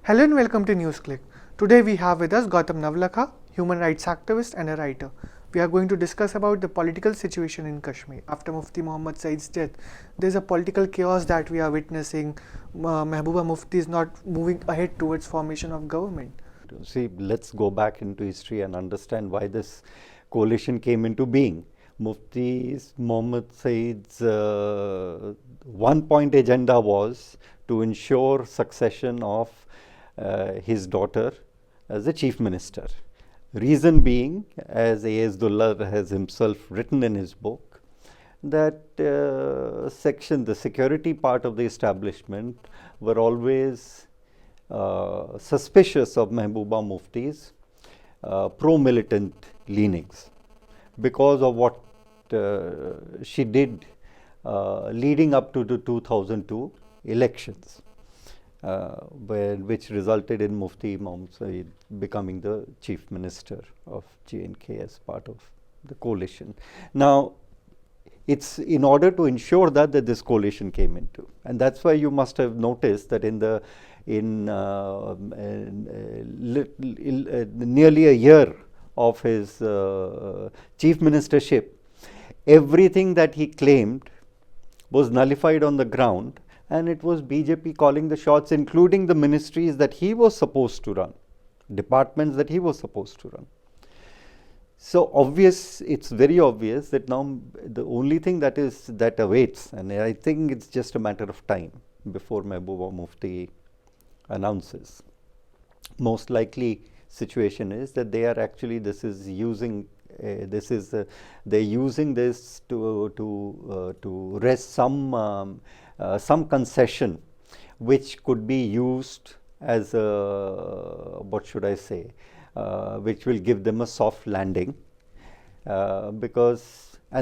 Hello and welcome to Newsclick. Today we have with us Gautam Navlakha, human rights activist and a writer. We are going to discuss about the political situation in Kashmir. After Mufti Mohammad Sayeed's death, there is a political chaos that we are witnessing. Mehbooba Mufti is not moving ahead towards formation of government. See, let's go back into history and understand why this coalition came into being. Mufti Mohammad Sayeed's one-point agenda was to ensure succession of his daughter as the chief minister. Reason being, as Ayyazdullah has himself written in his book, that the security part of the establishment were always suspicious of Mehbooba Mufti's pro-militant leanings because of what she did leading up to the 2002 elections, which resulted in Mufti Mohammad Sayeed becoming the chief minister of J&K as part of the coalition. Now, it's in order to ensure that this coalition came into, and that's why you must have noticed that in nearly a year of his chief ministership, everything that he claimed was nullified on the ground, and it was BJP calling the shots, including the ministries that he was supposed to run, departments that he was supposed to run. So it's very obvious that now the only thing that awaits, and I think it's just a matter of time before Mehbooba Mufti announces. Most likely situation is that they are actually they're using this to wrest some concession which could be used as a, what should I say, which will give them a soft landing, and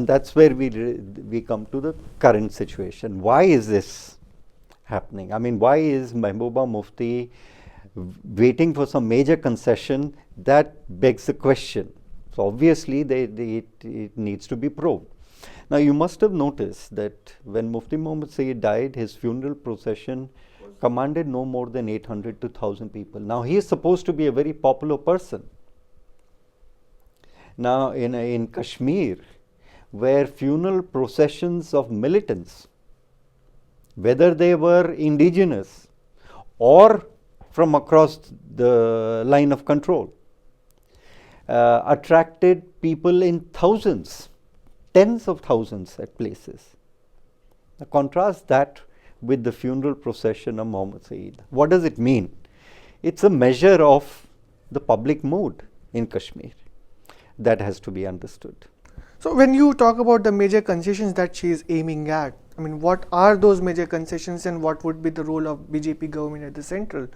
that's where we come to the current situation. Why is this happening? I mean, why is Mehbooba Mufti waiting for some major concession? That begs the question. So obviously it needs to be probed. Now you must have noticed that when Mufti Mohammad Sayeed died, his funeral procession commanded no more than 800 to 1,000 people. Now he is supposed to be a very popular person. Now in Kashmir, where funeral processions of militants, whether they were indigenous or from across the line of control, attracted people in thousands, tens of thousands at places. Now contrast that with the funeral procession of Mohammad Sayeed. What does it mean? It's a measure of the public mood in Kashmir that has to be understood. So when you talk about the major concessions that she is aiming at, I mean, what are those major concessions and what would be the role of BJP government at the central?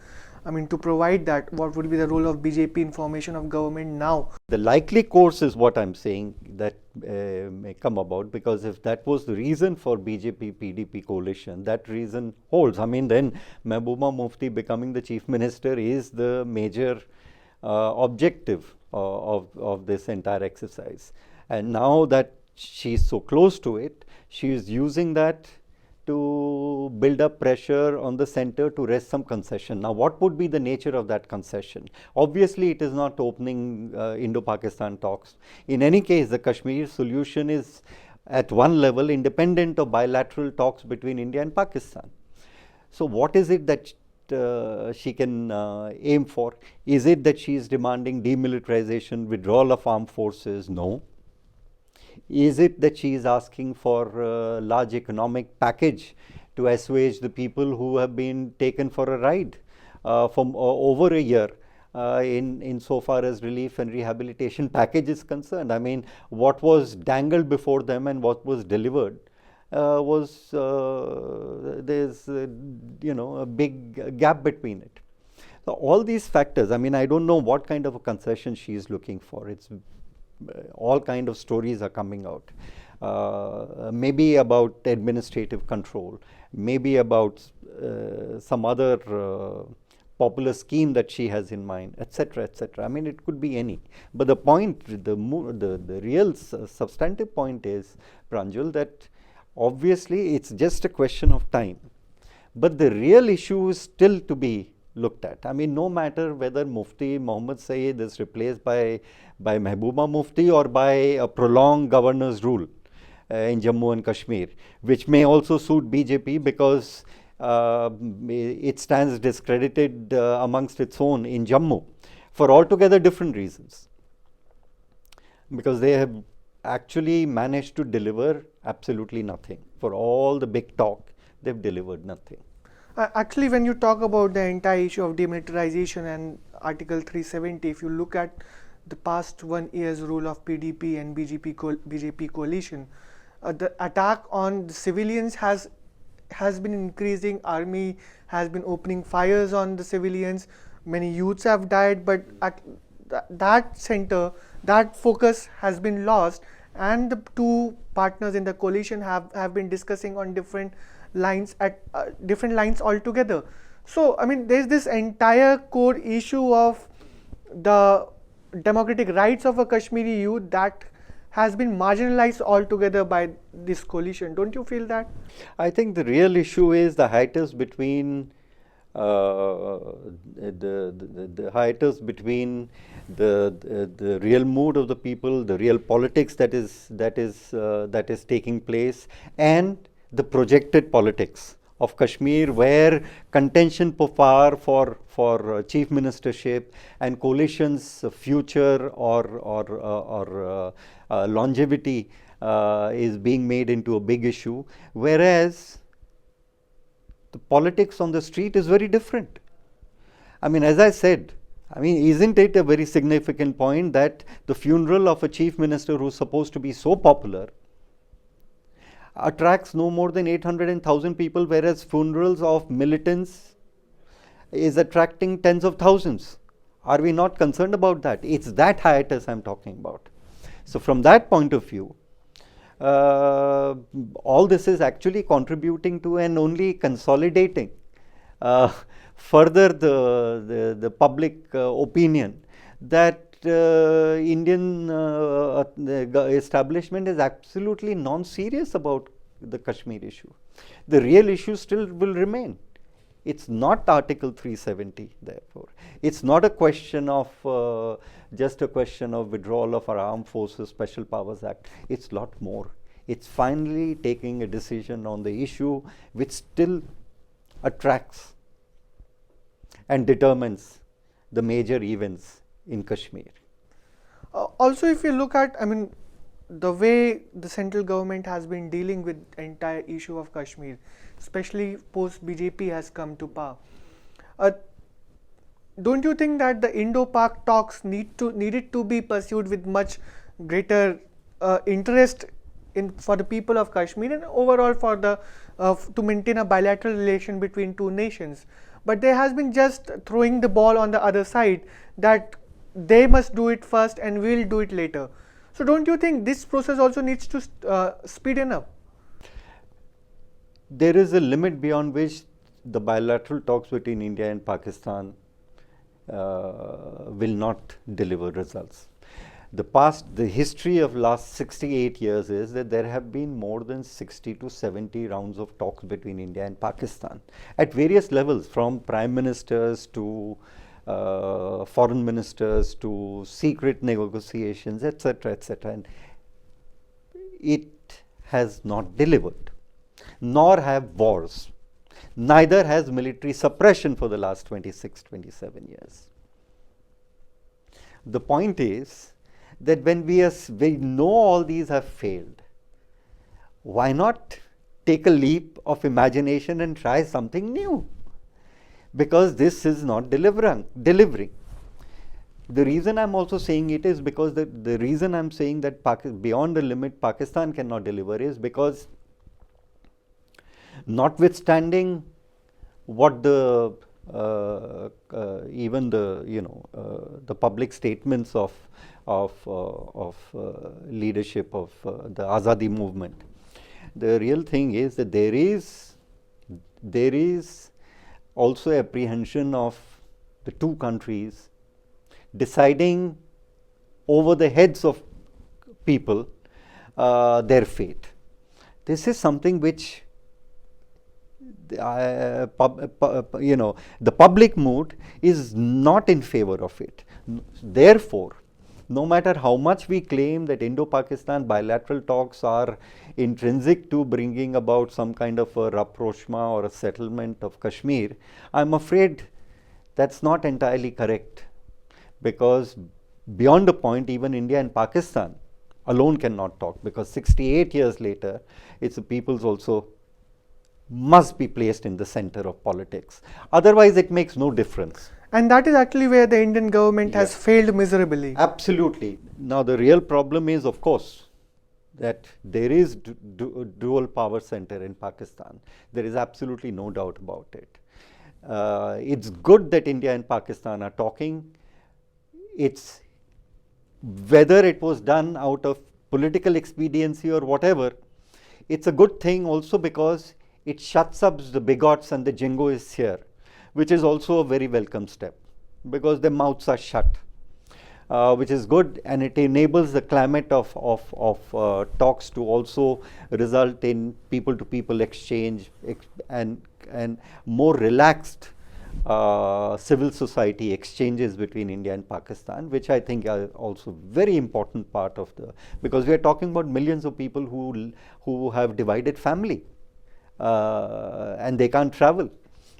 I mean, to provide that, what would be the role of BJP in formation of government now? The likely course is what I'm saying that may come about, because if that was the reason for BJP-PDP coalition, that reason holds. I mean, then Mehbooba Mufti becoming the chief minister is the major objective of this entire exercise. And now that she's so close to it, she is using that to build up pressure on the center to wrest some concession. Now, what would be the nature of that concession? Obviously, it is not opening Indo-Pakistan talks. In any case, the Kashmir solution is at one level independent of bilateral talks between India and Pakistan. So, what is it that she can aim for? Is it that she is demanding demilitarization, withdrawal of armed forces? No. Is it that she is asking for a large economic package to assuage the people who have been taken for a ride from over a year in so far as relief and rehabilitation package is concerned? I mean, what was dangled before them and what was delivered there's a big gap between it. So all these factors, I mean, I don't know what kind of a concession she is looking for. It's all kind of stories are coming out, maybe about administrative control, maybe about some other popular scheme that she has in mind, etc., etc. I mean, it could be any. But the point, the real substantive point is, Pranjal, that obviously it's just a question of time. But the real issue is still to be looked at. I mean, no matter whether Mufti Mohammad Sayeed is replaced by Mehbooba Mufti or by a prolonged governor's rule in Jammu and Kashmir, which may also suit BJP because it stands discredited amongst its own in Jammu for altogether different reasons. Because they have actually managed to deliver absolutely nothing. For all the big talk, they've delivered nothing. Actually, when you talk about the entire issue of demilitarization and Article 370, if you look at the past 1 year's rule of PDP and BJP coalition, the attack on the civilians has been increasing. Army has been opening fires on the civilians. Many youths have died, but at that center, that focus has been lost, and the two partners in the coalition have been discussing on different lines altogether. So, I mean, there's this entire core issue of the democratic rights of a Kashmiri youth that has been marginalized altogether by this coalition. Don't you feel that? I think the real issue is the hiatus between the hiatus between the real mood of the people, the real politics that is taking place, and the projected politics of Kashmir, where contention for power for chief ministership and coalition's future or longevity is being made into a big issue, whereas the politics on the street is very different. I mean, as I said, I mean, isn't it a very significant point that the funeral of a chief minister who's supposed to be so popular attracts no more than 800,000 people, whereas funerals of militants is attracting tens of thousands. Are we not concerned about that? It's that hiatus I'm talking about. So from that point of view, all this is actually contributing to and only consolidating further the public opinion that Indian establishment is absolutely non-serious about the Kashmir issue. The real issue still will remain. It's not Article 370, therefore. It's not a question of just a question of withdrawal of our Armed Forces Special Powers Act. It's a lot more. It's finally taking a decision on the issue which still attracts and determines the major events in Kashmir. Also, if you look at, I mean, the way the central government has been dealing with the entire issue of Kashmir, especially post BJP has come to power, don't you think that the Indo-Pak talks needed to be pursued with much greater interest for the people of Kashmir and overall for the to maintain a bilateral relation between two nations? But there has been just throwing the ball on the other side that they must do it first and we'll do it later. So don't you think this process also needs to speeden up? There is a limit beyond which the bilateral talks between India and Pakistan will not deliver results. The history of last 68 years is that there have been more than 60 to 70 rounds of talks between India and Pakistan at various levels, from prime ministers to foreign ministers to secret negotiations, etc., etc. And it has not delivered, nor have wars. Neither has military suppression for the last 26, 27 years. The point is that when we know all these have failed, why not take a leap of imagination and try something new? Because this is not delivering. The reason I'm also saying it is because the reason I'm saying that beyond the limit Pakistan cannot deliver is because, notwithstanding what even the public statements of leadership of the Azadi movement, the real thing is that there is also apprehension of the two countries deciding over the heads of people their fate. This is something which the public mood is not in favor of it. Therefore, no matter how much we claim that Indo-Pakistan bilateral talks are intrinsic to bringing about some kind of a rapprochement or a settlement of Kashmir, I'm afraid that's not entirely correct, because beyond a point, even India and Pakistan alone cannot talk, because 68 years later, it's the peoples also must be placed in the center of politics. Otherwise, it makes no difference. And that is actually where the Indian government has failed miserably. Absolutely. Now, the real problem is, of course, that there is dual power center in Pakistan. There is absolutely no doubt about it. It's good that India and Pakistan are talking. It's whether it was done out of political expediency or whatever, it's a good thing also, because it shuts up the bigots and the jingoists here, which is also a very welcome step, because their mouths are shut, which is good, and it enables the climate of talks to also result in people-to-people exchange and more relaxed civil society exchanges between India and Pakistan, which I think are also very important part of because we are talking about millions of people who have divided family, and they can't travel,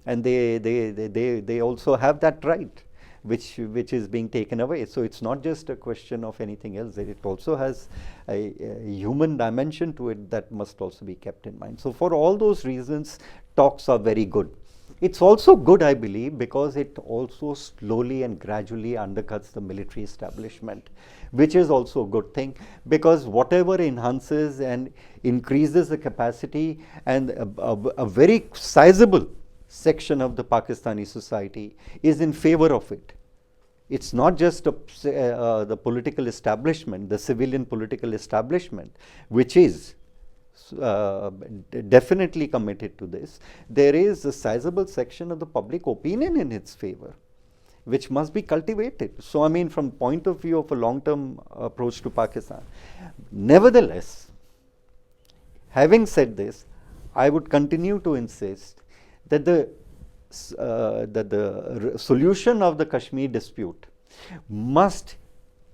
and they also have that right, which is being taken away. So it's not just a question of anything else, it also has a human dimension to it that must also be kept in mind. So for all those reasons, talks are very good. It's also good, I believe, because it also slowly and gradually undercuts the military establishment, which is also a good thing, because whatever enhances and increases the capacity, and a very sizable section of the Pakistani society is in favor of it. It's not just the political establishment, the civilian political establishment, which is definitely committed to this. There is a sizable section of the public opinion in its favor, which must be cultivated. So, I mean, from point of view of a long-term approach to Pakistan. Nevertheless, having said this, I would continue to insist that the solution of the Kashmir dispute must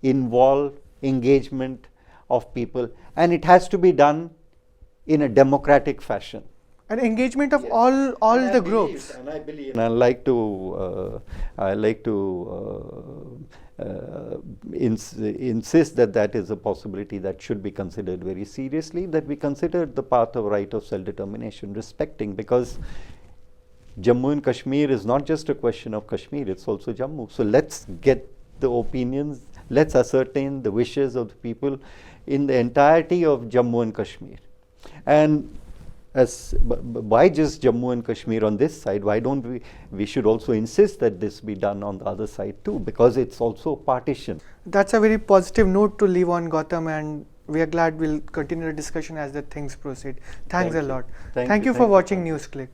involve engagement of people, and it has to be done in a democratic fashion. An engagement of all the groups. And I believe, and I like to insist that that is a possibility that should be considered very seriously, that we consider the path of right of self-determination respecting, because Jammu and Kashmir is not just a question of Kashmir, it's also Jammu. So let's get the opinions, let's ascertain the wishes of the people in the entirety of Jammu and Kashmir. And why just Jammu and Kashmir on this side? Why don't we should also insist that this be done on the other side too, because it's also partition. That's a very positive note to leave on, Gautam, and we are glad we'll continue the discussion as the things proceed. Thanks a lot. Thank you for watching Newsclick.